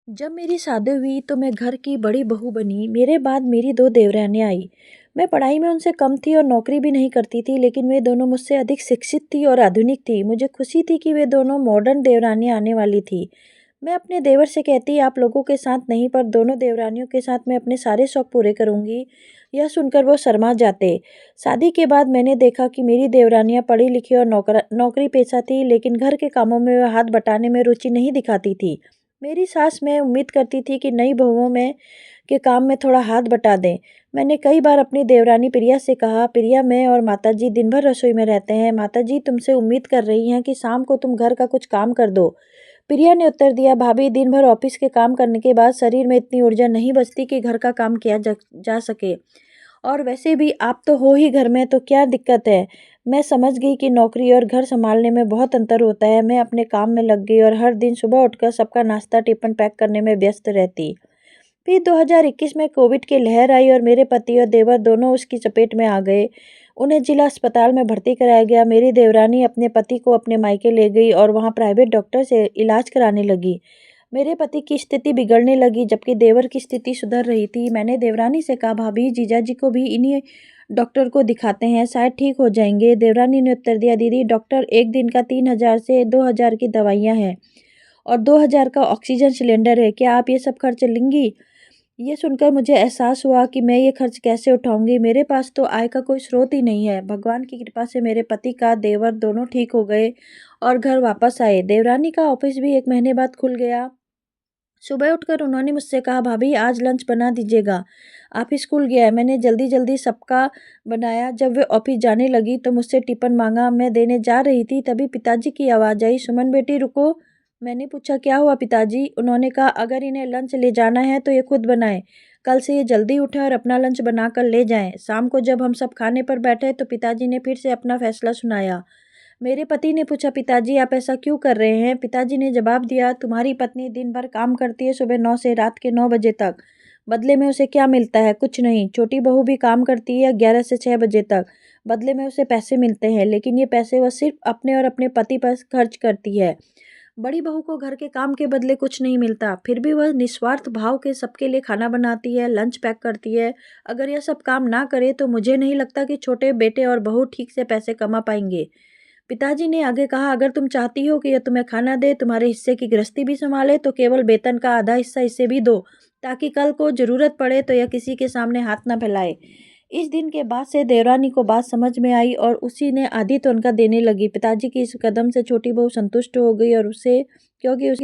जब मेरी शादी हुई तो मैं घर की बड़ी बहू बनी। मेरे बाद मेरी दो देवरानियाँ आई। मैं पढ़ाई में उनसे कम थी और नौकरी भी नहीं करती थी, लेकिन वे दोनों मुझसे अधिक शिक्षित थी और आधुनिक थी। मुझे खुशी थी कि वे दोनों मॉडर्न देवरानियाँ आने वाली थी। मैं अपने देवर से कहती, आप लोगों के साथ नहीं पर दोनों देवरानियों के साथ मैं अपने सारे शौक पूरे करूंगी। यह सुनकर वो शर्मा जाते। शादी के बाद मैंने देखा कि मेरी देवरानियाँ पढ़ी लिखी और नौकरी पेशा थी, लेकिन घर के कामों में वे हाथ बटाने में रुचि नहीं दिखाती थी। मेरी सास मैं उम्मीद करती थी कि नई बहुओं में के काम में थोड़ा हाथ बटा दें। मैंने कई बार अपनी देवरानी प्रिया से कहा, प्रिया मैं और माताजी दिन भर रसोई में रहते हैं। माताजी तुमसे उम्मीद कर रही हैं कि शाम को तुम घर का कुछ काम कर दो। प्रिया ने उत्तर दिया, भाभी दिन भर ऑफिस के काम करने के बाद शरीर में इतनी ऊर्जा नहीं बचती कि घर का काम किया जा सके। और वैसे भी आप तो हो ही घर में, तो क्या दिक्कत है। मैं समझ गई कि नौकरी और घर संभालने में बहुत अंतर होता है। मैं अपने काम में लग गई और हर दिन सुबह उठकर सबका नाश्ता टिफिन पैक करने में व्यस्त रहती। फिर 2021 में कोविड की लहर आई और मेरे पति और देवर दोनों उसकी चपेट में आ गए। उन्हें जिला अस्पताल में भर्ती कराया गया। मेरी देवरानी अपने पति को अपने मायके ले गई और वहां प्राइवेट डॉक्टर से इलाज कराने लगी। मेरे पति की स्थिति बिगड़ने लगी, जबकि देवर की स्थिति सुधर रही थी। मैंने देवरानी से कहा, भाभी जीजाजी को भी इन्हीं डॉक्टर को दिखाते हैं, शायद ठीक हो जाएंगे। देवरानी ने उत्तर दिया, दीदी डॉक्टर एक दिन का 3,000 से 2,000 की दवाइयाँ हैं और 2,000 का ऑक्सीजन सिलेंडर है। क्या आप ये सब खर्च लेंगी। ये सुनकर मुझे एहसास हुआ कि मैं ये खर्च कैसे उठाऊंगी। मेरे पास तो आय का कोई स्रोत ही नहीं है। भगवान की कृपा से मेरे पति का देवर दोनों ठीक हो गए और घर वापस आए। देवरानी का ऑफिस भी 1 महीने बाद खुल गया। सुबह उठकर उन्होंने मुझसे कहा, भाभी आज लंच बना दीजिएगा, ऑफिस स्कूल गया है। मैंने जल्दी जल्दी सबका बनाया। जब वे ऑफिस जाने लगी तो मुझसे टिफिन मांगा। मैं देने जा रही थी, तभी पिताजी की आवाज़ आई, सुमन बेटी रुको। मैंने पूछा, क्या हुआ पिताजी। उन्होंने कहा, अगर इन्हें लंच ले जाना है तो ये खुद बनाए। कल से ये जल्दी उठे और अपना लंच बनाकर ले जाएं। शाम को जब हम सब खाने पर बैठे तो पिताजी ने फिर से अपना फैसला सुनाया। मेरे पति ने पूछा, पिताजी आप ऐसा क्यों कर रहे हैं। पिताजी ने जवाब दिया, तुम्हारी पत्नी दिन भर काम करती है, सुबह 9 से रात के 9 बजे तक। बदले में उसे क्या मिलता है, कुछ नहीं। छोटी बहू भी काम करती है 11 से 6 बजे तक। बदले में उसे पैसे मिलते हैं, लेकिन ये पैसे वह सिर्फ अपने और अपने पति पर खर्च करती है। बड़ी बहू को घर के काम के बदले कुछ नहीं मिलता, फिर भी वह निस्वार्थ भाव के सबके लिए खाना बनाती है, लंच पैक करती है। अगर यह सब काम ना करे तो मुझे नहीं लगता कि छोटे बेटे और बहू ठीक से पैसे कमा पाएंगे। पिताजी ने आगे कहा, अगर तुम चाहती हो कि यह तुम्हें खाना दे, तुम्हारे हिस्से की गृहस्थी भी संभाले, तो केवल वेतन का आधा हिस्सा इसे भी दो, ताकि कल को जरूरत पड़े तो यह किसी के सामने हाथ न फैलाए। इस दिन के बाद से देवरानी को बात समझ में आई और उसी ने आधी तो उनका देने लगी। पिताजी की इस कदम से छोटी बहू संतुष्ट हो गई और उसे क्योंकि उसकी